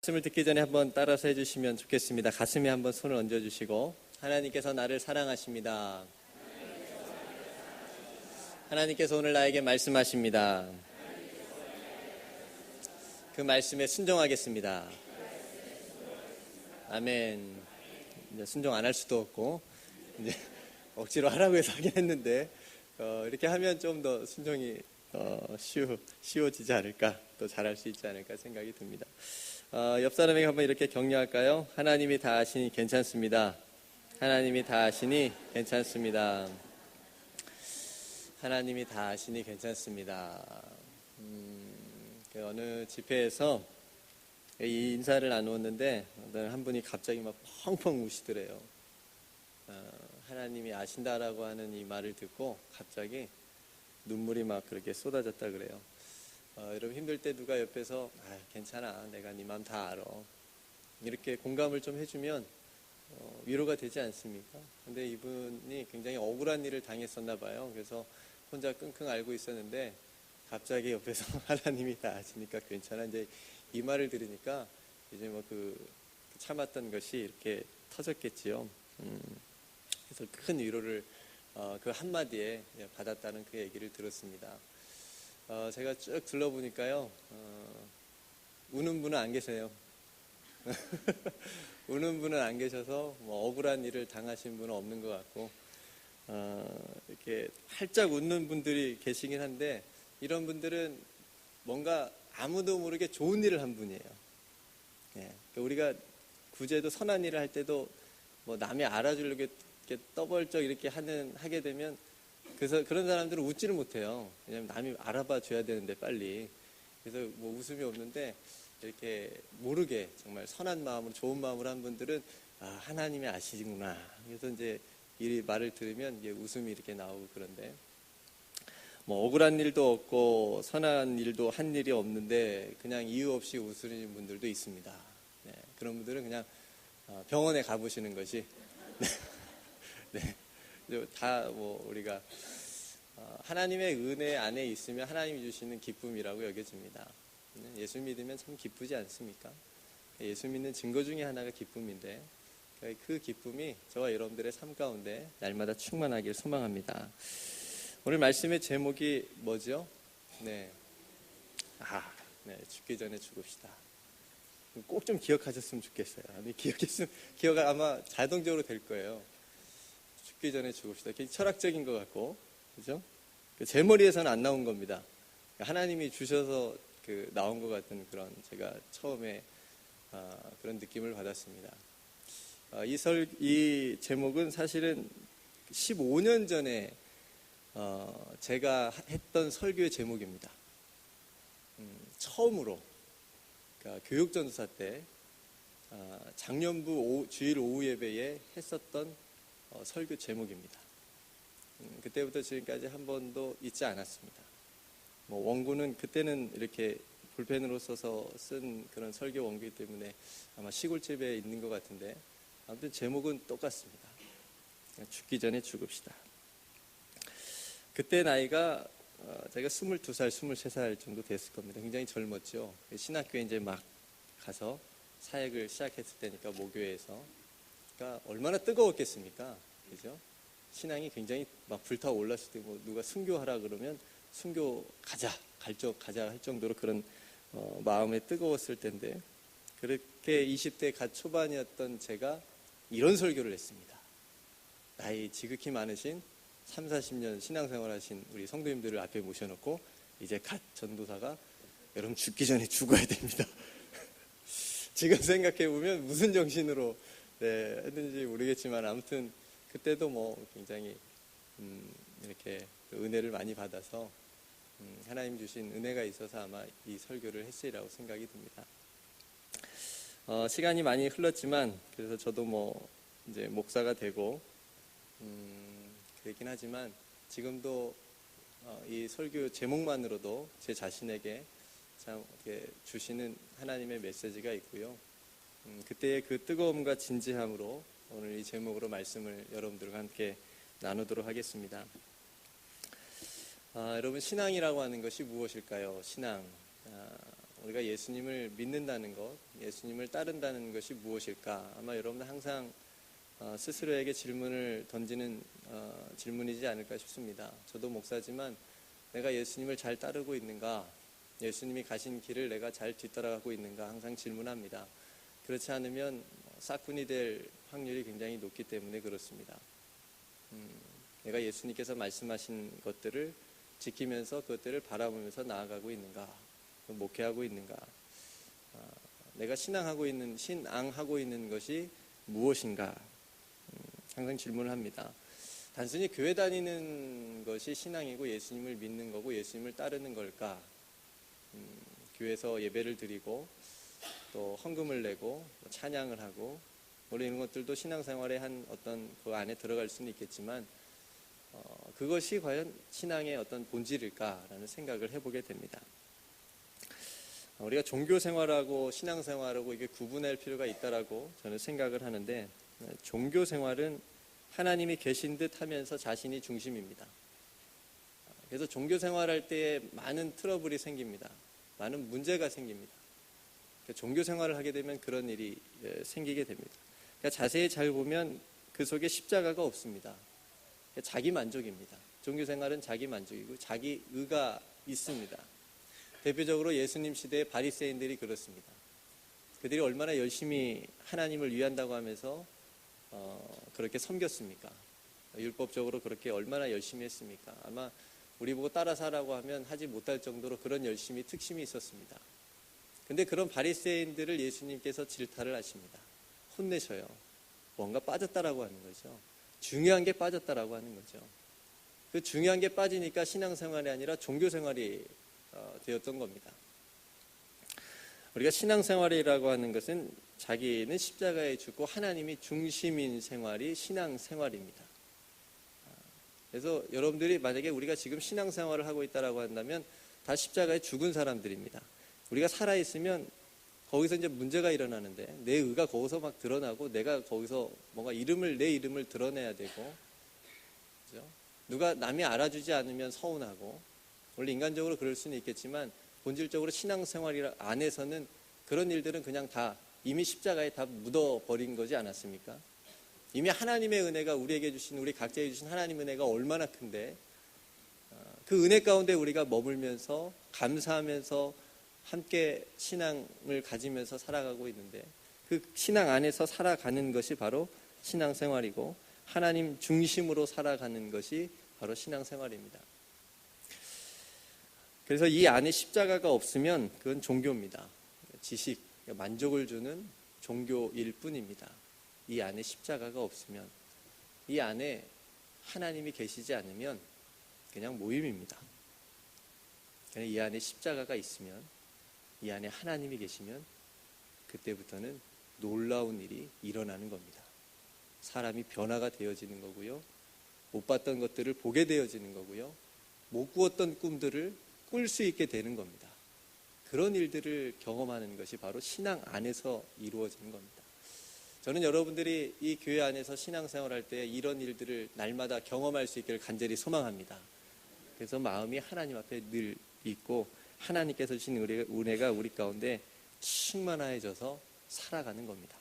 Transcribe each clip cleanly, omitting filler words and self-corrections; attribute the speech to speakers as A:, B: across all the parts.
A: 말씀을 듣기 전에 한번 따라서 해주시면 좋겠습니다. 가슴에 한번 손을 얹어주시고, 하나님께서 나를 사랑하십니다. 하나님께서 오늘 나에게 말씀하십니다. 그 말씀에 순종하겠습니다. 아멘. 이제 순종 안 할 수도 없고, 이제 억지로 하라고 해서 하긴 했는데, 이렇게 하면 좀 더 순종이 쉬워지지 않을까, 또 잘할 수 있지 않을까 생각이 듭니다. 옆 사람에게 한번 이렇게 격려할까요? 하나님이 다 아시니 괜찮습니다. 하나님이 다 아시니 괜찮습니다. 하나님이 다 아시니 괜찮습니다. 어느 집회에서 이 인사를 나누었는데 한 분이 갑자기 막 펑펑 우시더래요. 하나님이 아신다라고 하는 이 말을 듣고 갑자기 눈물이 막 그렇게 쏟아졌다 그래요. 여러분 힘들 때 누가 옆에서 괜찮아, 내가 네 마음 다 알아, 이렇게 공감을 좀 해주면 위로가 되지 않습니까? 근데 이분이 굉장히 억울한 일을 당했었나 봐요. 그래서 혼자 끙끙 앓고 있었는데 갑자기 옆에서 하나님이 다 아시니까 괜찮아, 이제 이 말을 들으니까 이제 뭐 참았던 것이 이렇게 터졌겠지요. 그래서 큰 위로를 그 한마디에 받았다는 그 얘기를 들었습니다. 제가 쭉 둘러보니까요, 우는 분은 안 계세요. 우는 분은 안 계셔서 뭐 억울한 일을 당하신 분은 없는 것 같고, 이렇게 활짝 웃는 분들이 계시긴 한데, 이런 분들은 뭔가 아무도 모르게 좋은 일을 한 분이에요. 그러니까 우리가 구제도 선한 일을 할 때도 뭐 남이 알아주려고 이렇게 떠벌쩍 이렇게 하게 되면, 그래서 그런 사람들은 웃지를 못해요. 왜냐하면 남이 알아봐 줘야 되는데 빨리. 그래서 뭐 웃음이 없는데 이렇게 모르게 정말 선한 마음으로, 좋은 마음으로 한 분들은 하나님이 아시구나. 그래서 이제 이 말을 들으면 이제 웃음이 이렇게 나오고. 그런데 뭐 억울한 일도 없고 선한 일도 한 일이 없는데 그냥 이유 없이 웃으시는 분들도 있습니다. 네, 그런 분들은 그냥 병원에 가보시는 것이 네. 다 뭐 우리가 하나님의 은혜 안에 있으면 하나님이 주시는 기쁨이라고 여겨집니다. 예수 믿으면 참 기쁘지 않습니까? 예수 믿는 증거 중에 하나가 기쁨인데, 그 기쁨이 저와 여러분들의 삶 가운데 날마다 충만하길 소망합니다. 오늘 말씀의 제목이 뭐죠? 네, 죽기 전에 죽읍시다. 꼭 좀 기억하셨으면 좋겠어요. 기억 아마 자동적으로 될 거예요. 죽기 전에 죽읍시다. 굉장히 철학적인 것 같고, 그죠? 제 머리에서는 안 나온 겁니다. 하나님이 주셔서 나온 것 같은 그런, 제가 처음에 그런 느낌을 받았습니다. 이 제목은 사실은 15년 전에 제가 했던 설교의 제목입니다. 처음으로 교육전도사 때 작년부 주일 오후 예배에 했었던 설교 제목입니다. 그때부터 지금까지 한 번도 잊지 않았습니다. 뭐 원고는 그때는 이렇게 볼펜으로 써서 쓴 그런 설교 원고이기 때문에 아마 시골집에 있는 것 같은데, 아무튼 제목은 똑같습니다. 죽기 전에 죽읍시다. 그때 나이가 제가 22살, 23살 정도 됐을 겁니다. 굉장히 젊었죠. 신학교에 이제 막 가서 사역을 시작했을 때니까, 모교회에서. 그러니까 얼마나 뜨거웠겠습니까? 그죠? 신앙이 굉장히 막 불타오 올랐을 때, 뭐 누가 순교하라 그러면 순교 가자 할 정도로 그런 마음에 뜨거웠을 텐데, 그렇게 20대 갓 초반이었던 제가 이런 설교를 했습니다. 나이 지극히 많으신 3, 40년 신앙생활 하신 우리 성도님들을 앞에 모셔놓고, 이제 갓 전도사가 여러분 죽기 전에 죽어야 됩니다. 지금 생각해보면 무슨 정신으로 했는지 모르겠지만, 아무튼 그때도 뭐 굉장히 이렇게 은혜를 많이 받아서 하나님 주신 은혜가 있어서 아마 이 설교를 했으리라고 생각이 듭니다. 시간이 많이 흘렀지만, 그래서 저도 뭐 이제 목사가 되고 그렇긴 하지만, 지금도 이 설교 제목만으로도 제 자신에게 참 이렇게 주시는 하나님의 메시지가 있고요. 그때의 그 뜨거움과 진지함으로 오늘 이 제목으로 말씀을 여러분들과 함께 나누도록 하겠습니다. 여러분, 신앙이라고 하는 것이 무엇일까요? 신앙. 우리가 예수님을 믿는다는 것, 예수님을 따른다는 것이 무엇일까? 아마 여러분은 항상 스스로에게 질문을 던지는 질문이지 않을까 싶습니다. 저도 목사지만 내가 예수님을 잘 따르고 있는가? 예수님이 가신 길을 내가 잘 뒤따라가고 있는가? 항상 질문합니다. 그렇지 않으면 싹군이 될 확률이 굉장히 높기 때문에 그렇습니다. 내가 예수님께서 말씀하신 것들을 지키면서 그것들을 바라보면서 나아가고 있는가? 목회하고 있는가? 내가 신앙하고 있는 것이 무엇인가? 항상 질문을 합니다. 단순히 교회 다니는 것이 신앙이고 예수님을 믿는 거고 예수님을 따르는 걸까? 교회에서 예배를 드리고 또 헌금을 내고 찬양을 하고 물론 이런 것들도 신앙생활의 한 어떤 그 안에 들어갈 수는 있겠지만 그것이 과연 신앙의 어떤 본질일까라는 생각을 해보게 됩니다. 우리가 종교생활하고 신앙생활하고 이게 구분할 필요가 있다라고 저는 생각을 하는데 종교생활은 하나님이 계신 듯 하면서 자신이 중심입니다. 그래서 종교생활할 때 많은 트러블이 생깁니다. 많은 문제가 생깁니다. 종교생활을 하게 되면 그런 일이 생기게 됩니다. 그러니까 자세히 잘 보면 그 속에 십자가가 없습니다. 자기 만족입니다. 종교생활은 자기 만족이고 자기 의가 있습니다. 대표적으로 예수님 시대의 바리새인들이 그렇습니다. 그들이 얼마나 열심히 하나님을 위한다고 하면서 그렇게 섬겼습니까? 율법적으로 그렇게 얼마나 열심히 했습니까? 아마 우리 보고 따라서 하라고 하면 하지 못할 정도로 그런 열심히 특심이 있었습니다. 근데 그런 바리새인들을 예수님께서 질타를 하십니다. 혼내셔요. 뭔가 빠졌다라고 하는 거죠. 중요한 게 빠졌다라고 하는 거죠. 그 중요한 게 빠지니까 신앙생활이 아니라 종교생활이 되었던 겁니다. 우리가 신앙생활이라고 하는 것은 자기는 십자가에 죽고 하나님이 중심인 생활이 신앙생활입니다. 그래서 여러분들이 만약에 우리가 지금 신앙생활을 하고 있다라고 한다면 다 십자가에 죽은 사람들입니다. 우리가 살아있으면 거기서 이제 문제가 일어나는데 내 의가 거기서 막 드러나고 내가 거기서 뭔가 내 이름을 드러내야 되고 그죠? 누가 남이 알아주지 않으면 서운하고 원래 인간적으로 그럴 수는 있겠지만 본질적으로 신앙생활 안에서는 그런 일들은 그냥 다 이미 십자가에 다 묻어버린 거지 않았습니까? 이미 하나님의 은혜가 우리에게 주신 우리 각자에게 주신 하나님의 은혜가 얼마나 큰데 그 은혜 가운데 우리가 머물면서 감사하면서 함께 신앙을 가지면서 살아가고 있는데 그 신앙 안에서 살아가는 것이 바로 신앙생활이고 하나님 중심으로 살아가는 것이 바로 신앙생활입니다. 그래서 이 안에 십자가가 없으면 그건 종교입니다. 지식, 만족을 주는 종교일 뿐입니다. 이 안에 십자가가 없으면 이 안에 하나님이 계시지 않으면 그냥 모임입니다. 이 안에 십자가가 있으면 이 안에 하나님이 계시면 그때부터는 놀라운 일이 일어나는 겁니다. 사람이 변화가 되어지는 거고요. 못 봤던 것들을 보게 되어지는 거고요. 못 꾸었던 꿈들을 꿀 수 있게 되는 겁니다. 그런 일들을 경험하는 것이 바로 신앙 안에서 이루어지는 겁니다. 저는 여러분들이 이 교회 안에서 신앙생활할 때 이런 일들을 날마다 경험할 수 있기를 간절히 소망합니다. 그래서 마음이 하나님 앞에 늘 있고 하나님께서 주신 은혜가 우리 가운데 충만해져서 살아가는 겁니다.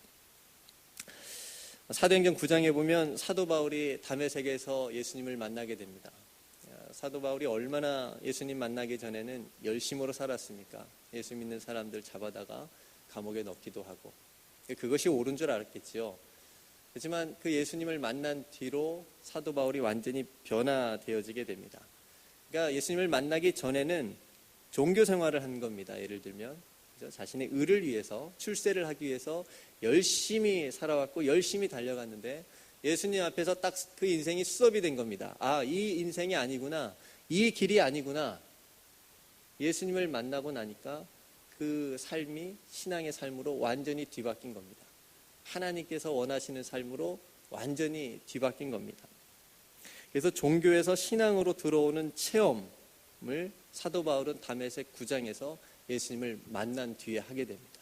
A: 사도행전 9장에 보면 사도 바울이 다메섹에서 예수님을 만나게 됩니다. 사도 바울이 얼마나 예수님 만나기 전에는 열심으로 살았습니까? 예수 믿는 사람들 잡아다가 감옥에 넣기도 하고 그것이 옳은 줄 알았겠지요. 하지만 그 예수님을 만난 뒤로 사도 바울이 완전히 변화되어지게 됩니다. 그러니까 예수님을 만나기 전에는 종교 생활을 한 겁니다. 예를 들면 그렇죠? 자신의 의를 위해서 출세를 하기 위해서 열심히 살아왔고 열심히 달려갔는데 예수님 앞에서 딱 그 인생이 수업이 된 겁니다. 아, 이 인생이 아니구나. 이 길이 아니구나. 예수님을 만나고 나니까 그 삶이 신앙의 삶으로 완전히 뒤바뀐 겁니다. 하나님께서 원하시는 삶으로 완전히 뒤바뀐 겁니다. 그래서 종교에서 신앙으로 들어오는 체험을 사도 바울은 다메섹 9장에서 예수님을 만난 뒤에 하게 됩니다.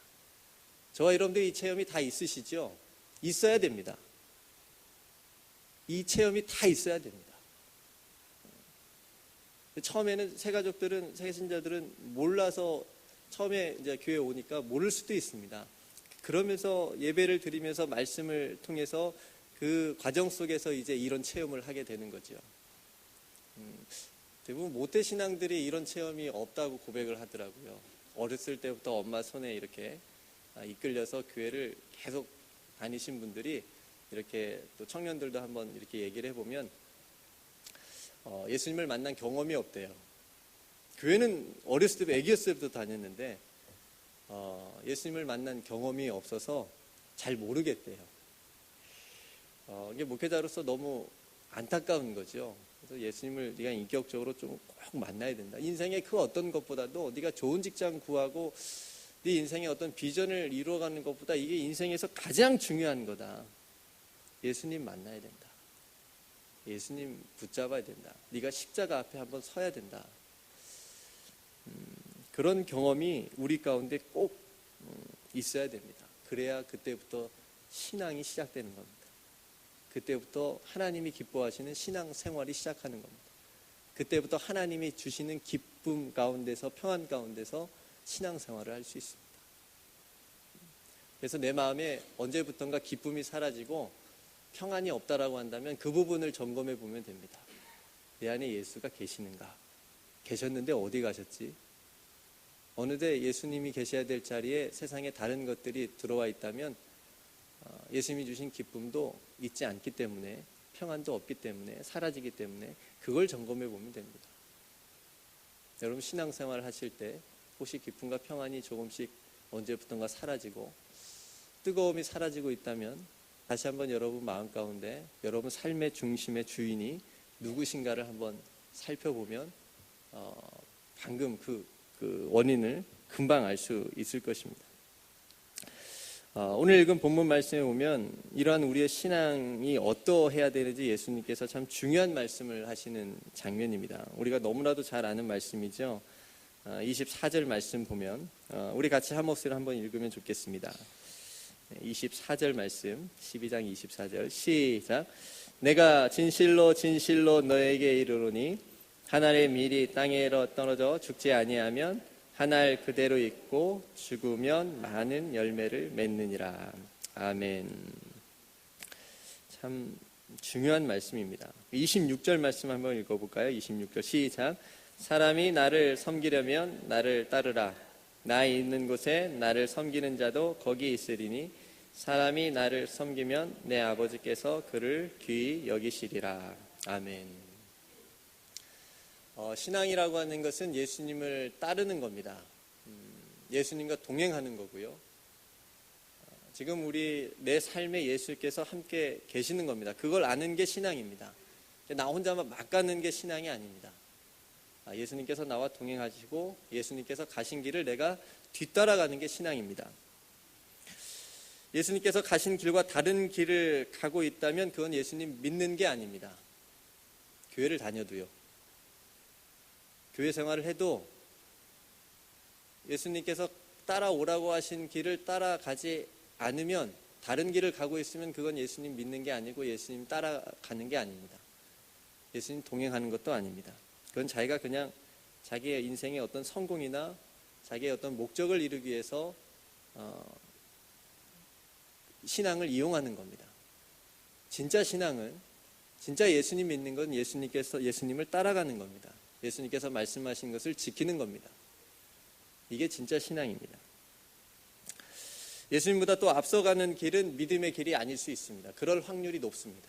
A: 저와 여러분들 이 체험이 다 있으시죠? 있어야 됩니다. 이 체험이 다 있어야 됩니다. 처음에는 새가족들은 새신자들은 몰라서 처음에 이제 교회 오니까 모를 수도 있습니다. 그러면서 예배를 드리면서 말씀을 통해서 그 과정 속에서 이제 이런 체험을 하게 되는 거죠. 대부분 모태 신앙들이 이런 체험이 없다고 고백을 하더라고요. 어렸을 때부터 엄마 손에 이렇게 이끌려서 교회를 계속 다니신 분들이 이렇게 또 청년들도 한번 이렇게 얘기를 해보면 예수님을 만난 경험이 없대요. 교회는 어렸을 때부터 애기였을 때부터 다녔는데 예수님을 만난 경험이 없어서 잘 모르겠대요. 이게 목회자로서 너무 안타까운 거죠. 그래서 예수님을 네가 인격적으로 좀 꼭 만나야 된다. 인생의 그 어떤 것보다도 네가 좋은 직장 구하고 네 인생의 어떤 비전을 이루어가는 것보다 이게 인생에서 가장 중요한 거다. 예수님 만나야 된다. 예수님 붙잡아야 된다. 네가 십자가 앞에 한번 서야 된다. 그런 경험이 우리 가운데 꼭 있어야 됩니다. 그래야 그때부터 신앙이 시작되는 겁니다. 그때부터 하나님이 기뻐하시는 신앙 생활이 시작하는 겁니다. 그때부터 하나님이 주시는 기쁨 가운데서 평안 가운데서 신앙 생활을 할 수 있습니다. 그래서 내 마음에 언제부턴가 기쁨이 사라지고 평안이 없다라고 한다면 그 부분을 점검해 보면 됩니다. 내 안에 예수가 계시는가? 계셨는데 어디 가셨지? 어느새 예수님이 계셔야 될 자리에 세상에 다른 것들이 들어와 있다면 예수님이 주신 기쁨도 있지 않기 때문에 평안도 없기 때문에 사라지기 때문에 그걸 점검해 보면 됩니다. 여러분 신앙생활 하실 때 혹시 기쁨과 평안이 조금씩 언제부턴가 사라지고 뜨거움이 사라지고 있다면 다시 한번 여러분 마음 가운데 여러분 삶의 중심의 주인이 누구신가를 한번 살펴보면 방금 그 원인을 금방 알 수 있을 것입니다. 오늘 읽은 본문 말씀에 보면 이러한 우리의 신앙이 어떠해야 되는지 예수님께서 참 중요한 말씀을 하시는 장면입니다. 우리가 너무나도 잘 아는 말씀이죠. 24절 말씀 보면 우리 같이 한 목소리로 한번 읽으면 좋겠습니다. 24절 말씀 12장 24절 시작. 내가 진실로 진실로 너에게 이르노니 한 알의 밀이 땅에 떨어져 죽지 아니하면 한 알 그대로 있고 죽으면 많은 열매를 맺느니라. 아멘. 참 중요한 말씀입니다. 26절 말씀 한번 읽어볼까요? 26절 시작. 사람이 나를 섬기려면 나를 따르라. 나 있는 곳에 나를 섬기는 자도 거기 있으리니 사람이 나를 섬기면 내 아버지께서 그를 귀히 여기시리라. 아멘. 신앙이라고 하는 것은 예수님을 따르는 겁니다. 예수님과 동행하는 거고요. 지금 우리 내 삶에 예수께서 함께 계시는 겁니다. 그걸 아는 게 신앙입니다. 나 혼자만 막 가는 게 신앙이 아닙니다. 예수님께서 나와 동행하시고 예수님께서 가신 길을 내가 뒤따라가는 게 신앙입니다. 예수님께서 가신 길과 다른 길을 가고 있다면 그건 예수님 믿는 게 아닙니다. 교회를 다녀도요. 교회 생활을 해도 예수님께서 따라오라고 하신 길을 따라가지 않으면 다른 길을 가고 있으면 그건 예수님 믿는 게 아니고 예수님 따라가는 게 아닙니다. 예수님 동행하는 것도 아닙니다. 그건 자기가 그냥 자기의 인생의 어떤 성공이나 자기의 어떤 목적을 이루기 위해서 신앙을 이용하는 겁니다. 진짜 신앙은 진짜 예수님 믿는 건 예수님을 따라가는 겁니다. 예수님께서 말씀하신 것을 지키는 겁니다. 이게 진짜 신앙입니다. 예수님보다 또 앞서가는 길은 믿음의 길이 아닐 수 있습니다. 그럴 확률이 높습니다.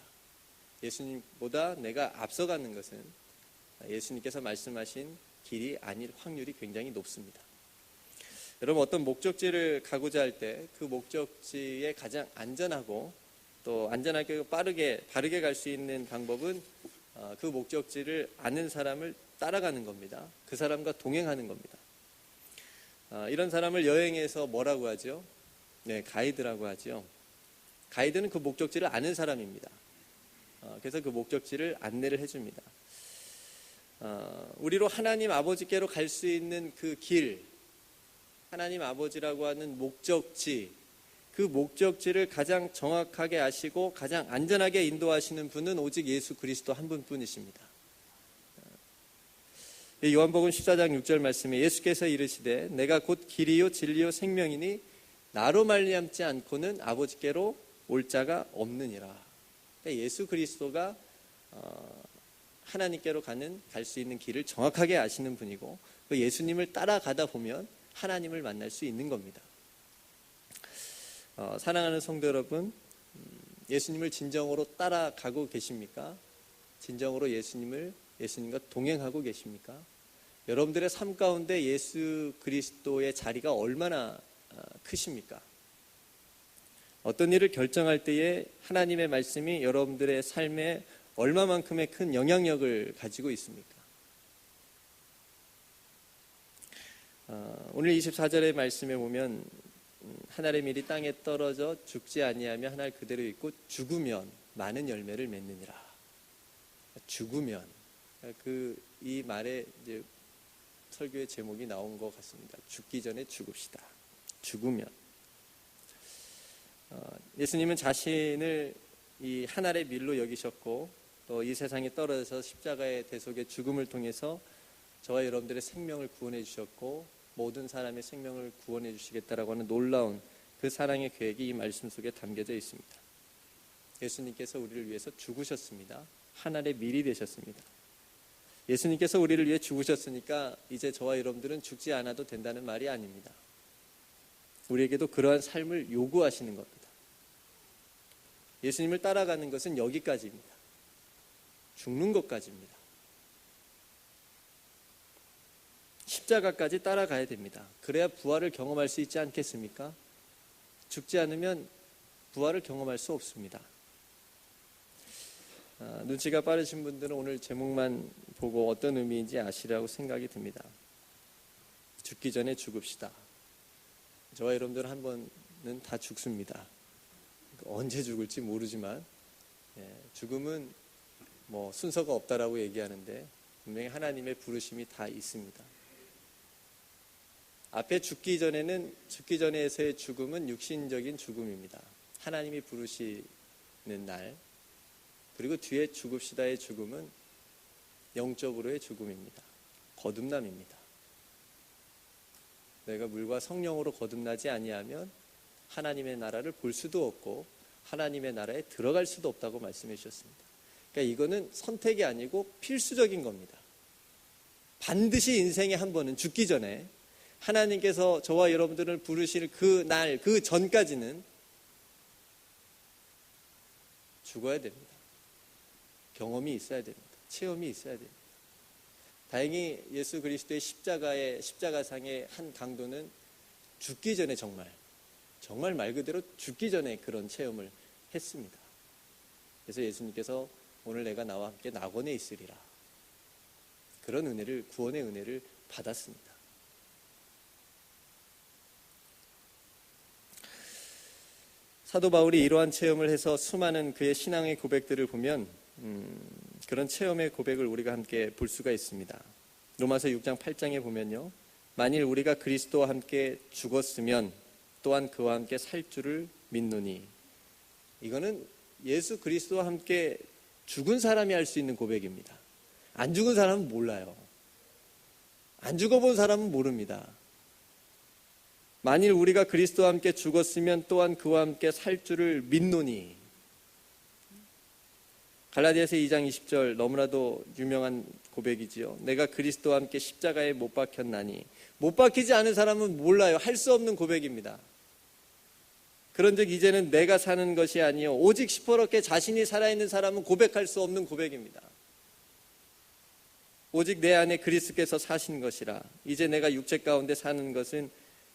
A: 예수님보다 내가 앞서가는 것은 예수님께서 말씀하신 길이 아닐 확률이 굉장히 높습니다. 여러분 어떤 목적지를 가고자 할 때 그 목적지에 가장 안전하고 또 안전하게 바르게 갈 수 있는 방법은 그 목적지를 아는 사람을 따라가는 겁니다. 그 사람과 동행하는 겁니다. 이런 사람을 여행에서 뭐라고 하죠? 네, 가이드라고 하죠. 가이드는 그 목적지를 아는 사람입니다. 그래서 그 목적지를 안내를 해줍니다. 우리로 하나님 아버지께로 갈 수 있는 그 길, 하나님 아버지라고 하는 목적지, 그 목적지를 가장 정확하게 아시고 가장 안전하게 인도하시는 분은 오직 예수 그리스도 한 분뿐이십니다. 요한복음 14장 6절 말씀에 예수께서 이르시되 내가 곧 길이요 진리요 생명이니 나로 말미암지 않고는 아버지께로 올 자가 없느니라. 그러니까 예수 그리스도가 하나님께로 갈 수 있는 길을 정확하게 아시는 분이고, 그 예수님을 따라가다 보면 하나님을 만날 수 있는 겁니다. 사랑하는 성도 여러분, 예수님을 진정으로 따라가고 계십니까? 진정으로 예수님과 동행하고 계십니까? 여러분들의 삶 가운데 예수 그리스도의 자리가 얼마나 크십니까? 어떤 일을 결정할 때에 하나님의 말씀이 여러분들의 삶에 얼마만큼의 큰 영향력을 가지고 있습니까? 오늘 24절의 말씀에 보면 하늘의 밀이 땅에 떨어져 죽지 아니하며 하늘 그대로 있고 죽으면 많은 열매를 맺느니라. 죽으면, 이 말에 이제 설교의 제목이 나온 것 같습니다. 죽기 전에 죽읍시다. 죽으면. 예수님은 자신을 이 하늘의 밀로 여기셨고, 또 이 세상에 떨어져서 십자가의 대속의 죽음을 통해서 저와 여러분들의 생명을 구원해 주셨고, 모든 사람의 생명을 구원해 주시겠다라고 하는 놀라운 그 사랑의 계획이 이 말씀 속에 담겨져 있습니다. 예수님께서 우리를 위해서 죽으셨습니다. 하늘의 밀이 되셨습니다. 예수님께서 우리를 위해 죽으셨으니까 이제 저와 여러분들은 죽지 않아도 된다는 말이 아닙니다. 우리에게도 그러한 삶을 요구하시는 겁니다. 예수님을 따라가는 것은 여기까지입니다. 죽는 것까지입니다. 십자가까지 따라가야 됩니다. 그래야 부활을 경험할 수 있지 않겠습니까? 죽지 않으면 부활을 경험할 수 없습니다. 눈치가 빠르신 분들은 오늘 제목만 보고 어떤 의미인지 아시리라고 생각이 듭니다. 죽기 전에 죽읍시다. 저와 여러분들 한 번은 다 죽습니다. 언제 죽을지 모르지만 죽음은 순서가 없다라고 얘기하는데 분명히 하나님의 부르심이 다 있습니다. 앞에 죽기 전에서의 죽음은 육신적인 죽음입니다. 하나님이 부르시는 날. 그리고 뒤에 죽읍시다의 죽음은 영적으로의 죽음입니다. 거듭남입니다. 내가 물과 성령으로 거듭나지 아니하면 하나님의 나라를 볼 수도 없고 하나님의 나라에 들어갈 수도 없다고 말씀해 주셨습니다. 그러니까 이거는 선택이 아니고 필수적인 겁니다. 반드시 인생에 한 번은 죽기 전에 하나님께서 저와 여러분들을 부르실 그 날, 그 전까지는 죽어야 됩니다. 경험이 있어야 됩니다. 체험이 있어야 됩니다. 다행히 예수 그리스도의 십자가상의 한 강도는 죽기 전에 정말 말 그대로 죽기 전에 그런 체험을 했습니다. 그래서 예수님께서 오늘 내가 나와 함께 낙원에 있으리라. 그런 구원의 은혜를 받았습니다. 사도 바울이 이러한 체험을 해서 수많은 그의 신앙의 고백들을 보면 그런 체험의 고백을 우리가 함께 볼 수가 있습니다. 로마서 6장 8장에 보면요. 만일 우리가 그리스도와 함께 죽었으면 또한 그와 함께 살 줄을 믿노니. 이거는 예수 그리스도와 함께 죽은 사람이 할 수 있는 고백입니다. 안 죽은 사람은 몰라요. 안 죽어본 사람은 모릅니다. 만일 우리가 그리스도와 함께 죽었으면 또한 그와 함께 살 줄을 믿노니. 갈라디아서 2장 20절 너무나도 유명한 고백이지요. 내가 그리스도와 함께 십자가에 못 박혔나니. 못 박히지 않은 사람은 몰라요. 할 수 없는 고백입니다. 그런즉 이제는 내가 사는 것이 아니요 오직 시퍼렇게 자신이 살아있는 사람은 고백할 수 없는 고백입니다. 오직 내 안에 그리스도께서 사신 것이라. 이제 내가 육체 가운데 사는 것은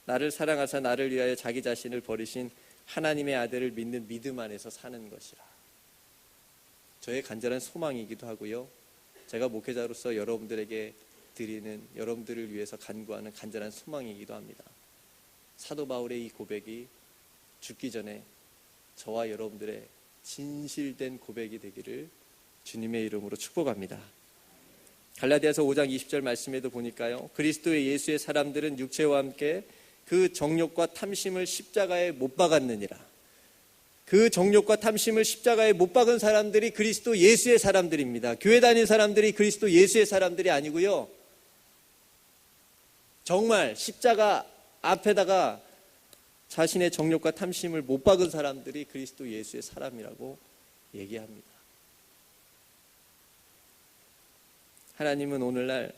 A: 나를 사랑하사 나를 위하여 자기 자신을 버리신 하나님의 아들을 믿는 믿음 안에서 사는 것이라. 저의 간절한 소망이기도 하고요. 제가 목회자로서 여러분들에게 드리는, 여러분들을 위해서 간구하는 간절한 소망이기도 합니다. 사도 바울의 이 고백이 죽기 전에 저와 여러분들의 진실된 고백이 되기를 주님의 이름으로 축복합니다. 갈라디아서 5장 20절 말씀에도 보니까요. 그리스도의 예수의 사람들은 육체와 함께 그 정욕과 탐심을 십자가에 못 박았느니라. 그 정욕과 탐심을 십자가에 못 박은 사람들이 그리스도 예수의 사람들입니다. 교회 다니는 사람들이 그리스도 예수의 사람들이 아니고요. 정말 십자가 앞에다가 자신의 정욕과 탐심을 못 박은 사람들이 그리스도 예수의 사람이라고 얘기합니다. 하나님은 오늘날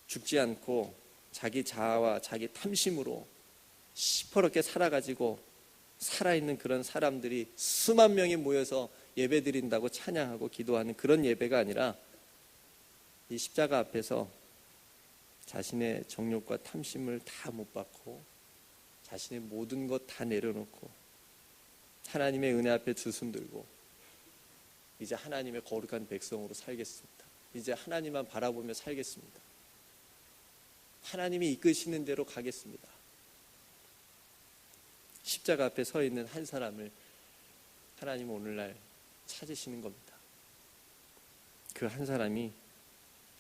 A: 죽지 않고 자기 자아와 자기 탐심으로 시퍼렇게 살아가지고 살아있는 그런 사람들이 수만 명이 모여서 예배드린다고 찬양하고 기도하는 그런 예배가 아니라 이 십자가 앞에서 자신의 정욕과 탐심을 다 못 받고 자신의 모든 것 다 내려놓고 하나님의 은혜 앞에 두 손 들고 이제 하나님의 거룩한 백성으로 살겠습니다. 이제 하나님만 바라보며 살겠습니다. 하나님이 이끄시는 대로 가겠습니다. 십자가 앞에 서 있는 한 사람을 하나님은 오늘날 찾으시는 겁니다. 그 한 사람이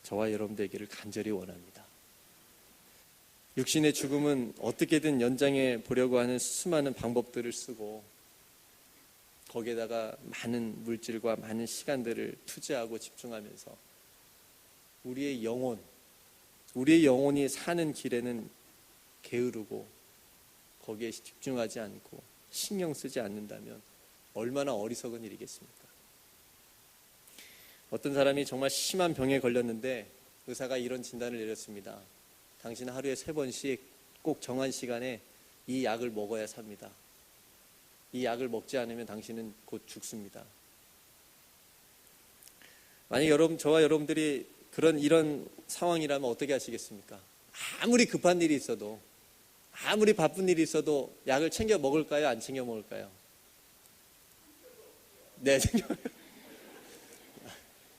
A: 저와 여러분 되기를 간절히 원합니다. 육신의 죽음은 어떻게든 연장해 보려고 하는 수많은 방법들을 쓰고 거기에다가 많은 물질과 많은 시간들을 투자하고 집중하면서 우리의 영혼이 사는 길에는 게으르고 거기에 집중하지 않고 신경 쓰지 않는다면 얼마나 어리석은 일이겠습니까? 어떤 사람이 정말 심한 병에 걸렸는데 의사가 이런 진단을 내렸습니다. 당신은 하루에 3번씩 꼭 정한 시간에 이 약을 먹어야 삽니다. 이 약을 먹지 않으면 당신은 곧 죽습니다. 만약 저와 여러분들이 이런 상황이라면 어떻게 하시겠습니까? 아무리 급한 일이 있어도, 아무리 바쁜 일이 있어도 약을 챙겨 먹을까요? 안 챙겨 먹을까요? 네, 챙겨 먹을까요?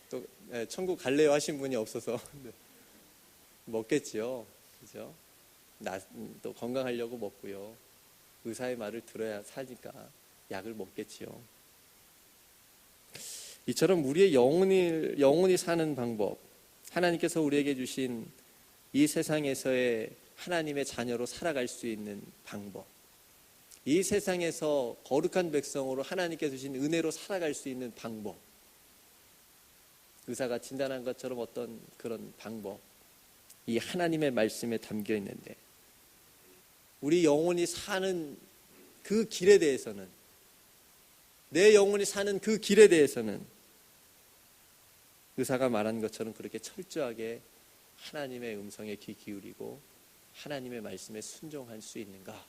A: 또 천국 갈래요 하신 분이 없어서 먹겠지요. 그죠? 또 건강하려고 먹고요. 의사의 말을 들어야 사니까 약을 먹겠지요. 이처럼 우리의 영혼이 사는 방법, 하나님께서 우리에게 주신 이 세상에서의 하나님의 자녀로 살아갈 수 있는 방법, 이 세상에서 거룩한 백성으로 하나님께서 주신 은혜로 살아갈 수 있는 방법, 의사가 진단한 것처럼 어떤 그런 방법, 이 하나님의 말씀에 담겨 있는데 우리 영혼이 사는 그 길에 대해서는, 내 영혼이 사는 그 길에 대해서는 의사가 말한 것처럼 그렇게 철저하게 하나님의 음성에 귀 기울이고 하나님의 말씀에 순종할 수 있는가?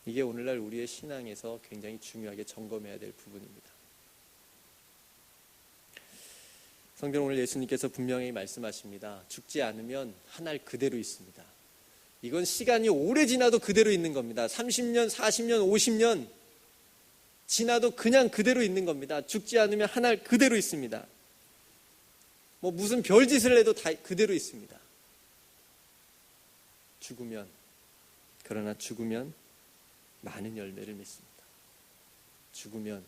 A: 이게 오늘날 우리의 신앙에서 굉장히 중요하게 점검해야 될 부분입니다. 성경 오늘 예수님께서 분명히 말씀하십니다. 죽지 않으면 한 알 그대로 있습니다. 이건 시간이 오래 지나도 그대로 있는 겁니다. 30년, 40년, 50년 지나도 그냥 그대로 있는 겁니다. 죽지 않으면 한 알 그대로 있습니다. 무슨 별짓을 해도 다 그대로 있습니다. 그러나 죽으면 많은 열매를 맺습니다. 죽으면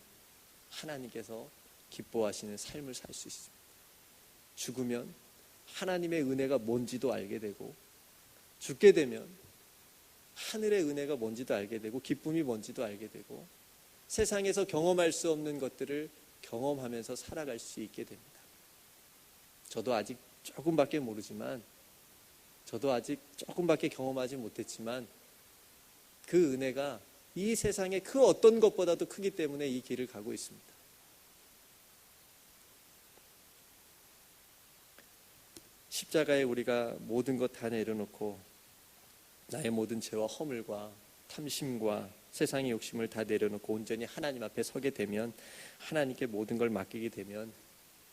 A: 하나님께서 기뻐하시는 삶을 살 수 있습니다. 죽으면 하나님의 은혜가 뭔지도 알게 되고, 죽게 되면 하늘의 은혜가 뭔지도 알게 되고, 기쁨이 뭔지도 알게 되고, 세상에서 경험할 수 없는 것들을 경험하면서 살아갈 수 있게 됩니다. 저도 아직 조금밖에 모르지만, 저도 아직 조금밖에 경험하지 못했지만 그 은혜가 이 세상의 그 어떤 것보다도 크기 때문에 이 길을 가고 있습니다. 십자가에 우리가 모든 것 다 내려놓고 나의 모든 죄와 허물과 탐심과 세상의 욕심을 다 내려놓고 온전히 하나님 앞에 서게 되면, 하나님께 모든 걸 맡기게 되면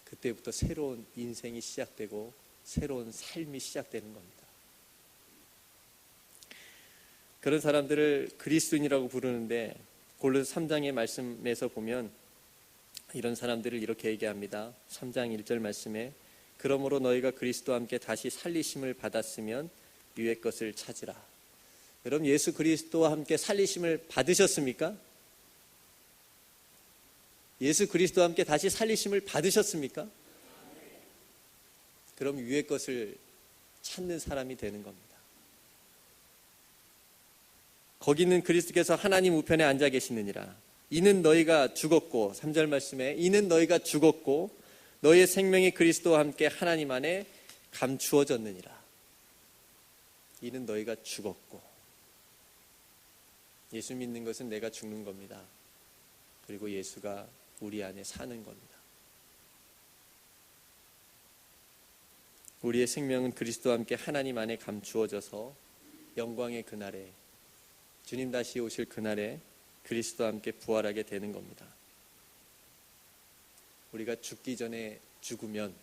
A: 그때부터 새로운 인생이 시작되고 새로운 삶이 시작되는 겁니다. 그런 사람들을 그리스도인이라고 부르는데 골로새 3장의 말씀에서 보면 이런 사람들을 이렇게 얘기합니다. 3장 1절 말씀에 그러므로 너희가 그리스도와 함께 다시 살리심을 받았으면 위의 것을 찾으라. 여러분, 예수 그리스도와 함께 살리심을 받으셨습니까? 예수 그리스도와 함께 다시 살리심을 받으셨습니까? 그럼 위의 것을 찾는 사람이 되는 겁니다. 거기는 그리스도께서 하나님 우편에 앉아 계시느니라. 이는 너희가 죽었고, 3절 말씀에 이는 너희가 죽었고 너희의 생명이 그리스도와 함께 하나님 안에 감추어졌느니라. 이는 너희가 죽었고, 예수 믿는 것은 내가 죽는 겁니다. 그리고 예수가 우리 안에 사는 겁니다. 우리의 생명은 그리스도와 함께 하나님 안에 감추어져서 영광의 그날에, 주님 다시 오실 그날에 그리스도와 함께 부활하게 되는 겁니다. 우리가 죽기 전에 죽으면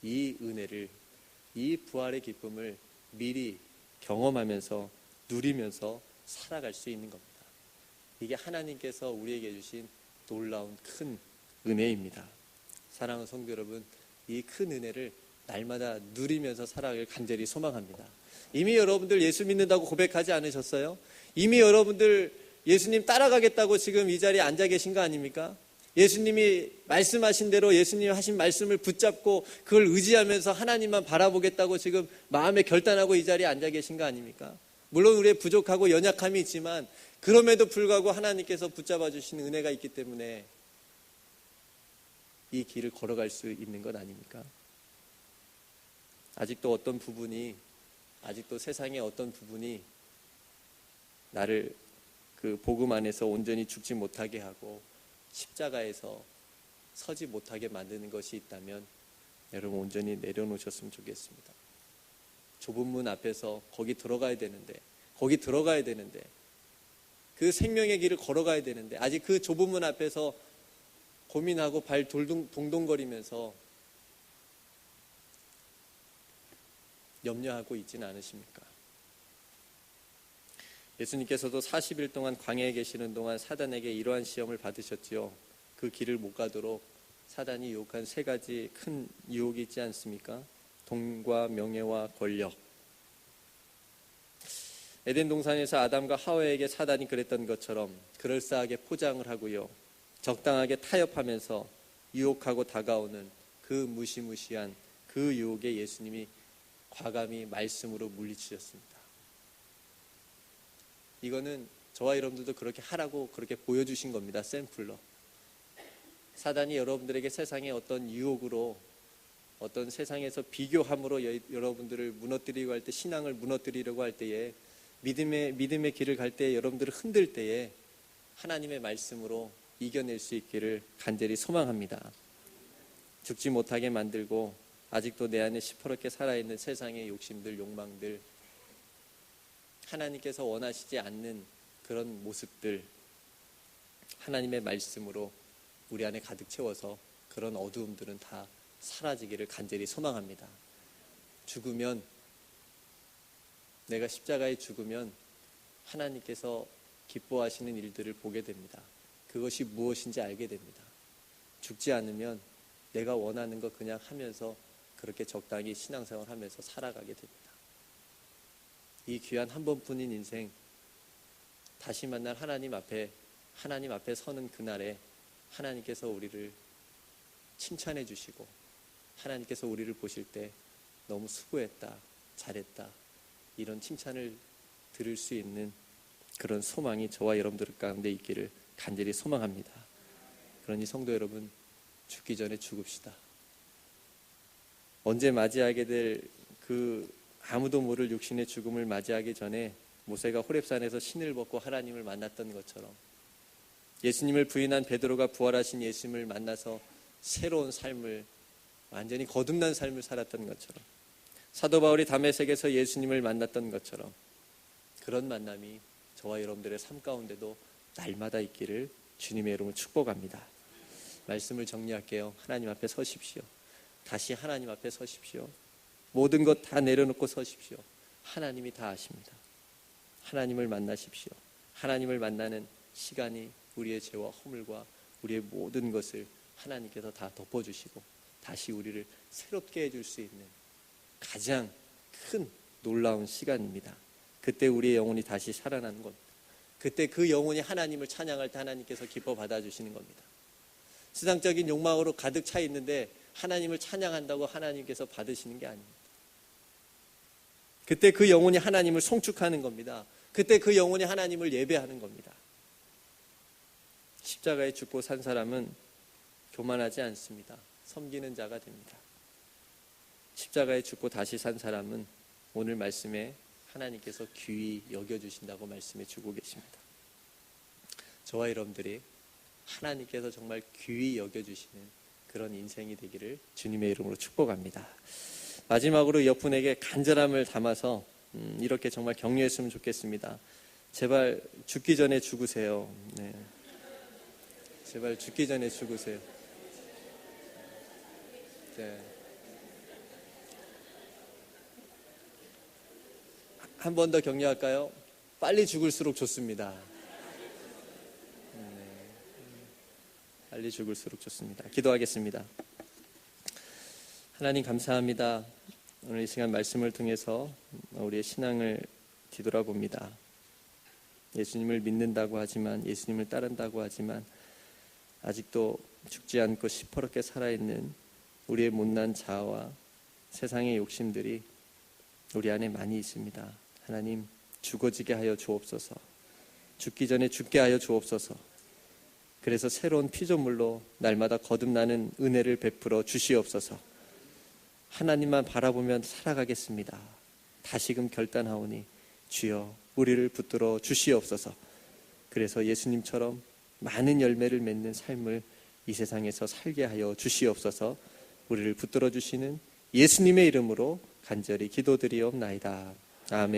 A: 이 은혜를, 이 부활의 기쁨을 미리 경험하면서 누리면서 살아갈 수 있는 겁니다. 이게 하나님께서 우리에게 주신 놀라운 큰 은혜입니다. 사랑하는 성도 여러분, 이 큰 은혜를 날마다 누리면서 살아가길 간절히 소망합니다. 이미 여러분들 예수 믿는다고 고백하지 않으셨어요? 이미 여러분들 예수님 따라가겠다고 지금 이 자리에 앉아 계신 거 아닙니까? 예수님이 말씀하신 대로 예수님이 하신 말씀을 붙잡고 그걸 의지하면서 하나님만 바라보겠다고 지금 마음에 결단하고 이 자리에 앉아 계신 거 아닙니까? 물론 우리의 부족하고 연약함이 있지만 그럼에도 불구하고 하나님께서 붙잡아 주시는 은혜가 있기 때문에 이 길을 걸어갈 수 있는 것 아닙니까? 아직도 세상의 어떤 부분이 나를 그 복음 안에서 온전히 죽지 못하게 하고 십자가에서 서지 못하게 만드는 것이 있다면 여러분 온전히 내려놓으셨으면 좋겠습니다. 좁은 문 앞에서 거기 들어가야 되는데 그 생명의 길을 걸어가야 되는데 아직 그 좁은 문 앞에서 고민하고 발 동동거리면서 염려하고 있지는 않으십니까? 예수님께서도 40일 동안 광야에 계시는 동안 사단에게 이러한 시험을 받으셨지요. 그 길을 못 가도록 사단이 유혹한 세 가지 큰 유혹이 있지 않습니까? 돈과 명예와 권력. 에덴 동산에서 아담과 하와에게 사단이 그랬던 것처럼 그럴싸하게 포장을 하고요, 적당하게 타협하면서 유혹하고 다가오는 그 무시무시한 그 유혹에 예수님이 과감히 말씀으로 물리치셨습니다. 이거는 저와 여러분들도 그렇게 하라고 그렇게 보여주신 겁니다. 샘플로. 사단이 여러분들에게 세상의 어떤 유혹으로, 어떤 세상에서 비교함으로 여러분들을 무너뜨리고 할 때, 신앙을 무너뜨리려고 할 때에, 믿음의 길을 갈 때 여러분들을 흔들 때에 하나님의 말씀으로 이겨낼 수 있기를 간절히 소망합니다. 죽지 못하게 만들고 아직도 내 안에 시퍼렇게 살아있는 세상의 욕심들, 욕망들, 하나님께서 원하시지 않는 그런 모습들, 하나님의 말씀으로 우리 안에 가득 채워서 그런 어두움들은 다 사라지기를 간절히 소망합니다. 내가 십자가에 죽으면 하나님께서 기뻐하시는 일들을 보게 됩니다. 그것이 무엇인지 알게 됩니다. 죽지 않으면 내가 원하는 거 그냥 하면서 그렇게 적당히 신앙생활 하면서 살아가게 됩니다. 이 귀한 한 번뿐인 인생, 다시 만날 하나님 앞에 서는 그날에 하나님께서 우리를 칭찬해 주시고 하나님께서 우리를 보실 때 너무 수고했다, 잘했다, 이런 칭찬을 들을 수 있는 그런 소망이 저와 여러분들 가운데 있기를 간절히 소망합니다. 그러니 성도 여러분, 죽기 전에 죽읍시다. 언제 맞이하게 될 그 아무도 모를 육신의 죽음을 맞이하기 전에 모세가 호렙산에서 신을 벗고 하나님을 만났던 것처럼, 예수님을 부인한 베드로가 부활하신 예수님을 만나서 새로운 삶을, 완전히 거듭난 삶을 살았던 것처럼, 사도 바울이 다메섹에서 예수님을 만났던 것처럼 그런 만남이 저와 여러분들의 삶 가운데도 날마다 있기를 주님의 이름으로 축복합니다. 말씀을 정리할게요. 하나님 앞에 서십시오. 다시 하나님 앞에 서십시오. 모든 것 다 내려놓고 서십시오. 하나님이 다 아십니다. 하나님을 만나십시오. 하나님을 만나는 시간이 우리의 죄와 허물과 우리의 모든 것을 하나님께서 다 덮어주시고 다시 우리를 새롭게 해줄 수 있는 가장 큰 놀라운 시간입니다. 그때 우리의 영혼이 다시 살아나는 겁니다. 그때 그 영혼이 하나님을 찬양할 때 하나님께서 기뻐 받아주시는 겁니다. 세상적인 욕망으로 가득 차 있는데 하나님을 찬양한다고 하나님께서 받으시는 게 아닙니다. 그때 그 영혼이 하나님을 송축하는 겁니다. 그때 그 영혼이 하나님을 예배하는 겁니다. 십자가에 죽고 산 사람은 교만하지 않습니다. 섬기는 자가 됩니다. 십자가에 죽고 다시 산 사람은 오늘 말씀에 하나님께서 귀히 여겨주신다고 말씀해 주고 계십니다. 저와 여러분들이 하나님께서 정말 귀히 여겨주시는 그런 인생이 되기를 주님의 이름으로 축복합니다. 마지막으로 옆분에게 간절함을 담아서 이렇게 정말 격려했으면 좋겠습니다. 제발 죽기 전에 죽으세요. 네. 제발 죽기 전에 죽으세요. 네. 한 번 더 격려할까요? 빨리 죽을수록 좋습니다. 네. 빨리 죽을수록 좋습니다. 기도하겠습니다. 하나님 감사합니다. 오늘 이 시간 말씀을 통해서 우리의 신앙을 뒤돌아봅니다. 예수님을 믿는다고 하지만, 예수님을 따른다고 하지만 아직도 죽지 않고 시퍼렇게 살아있는 우리의 못난 자아와 세상의 욕심들이 우리 안에 많이 있습니다. 하나님, 죽어지게 하여 주옵소서. 죽기 전에 죽게 하여 주옵소서. 그래서 새로운 피조물로 날마다 거듭나는 은혜를 베풀어 주시옵소서. 하나님만 바라보면 살아가겠습니다. 다시금 결단하오니 주여 우리를 붙들어 주시옵소서. 그래서 예수님처럼 많은 열매를 맺는 삶을 이 세상에서 살게 하여 주시옵소서. 우리를 붙들어 주시는 예수님의 이름으로 간절히 기도드리옵나이다. 아멘.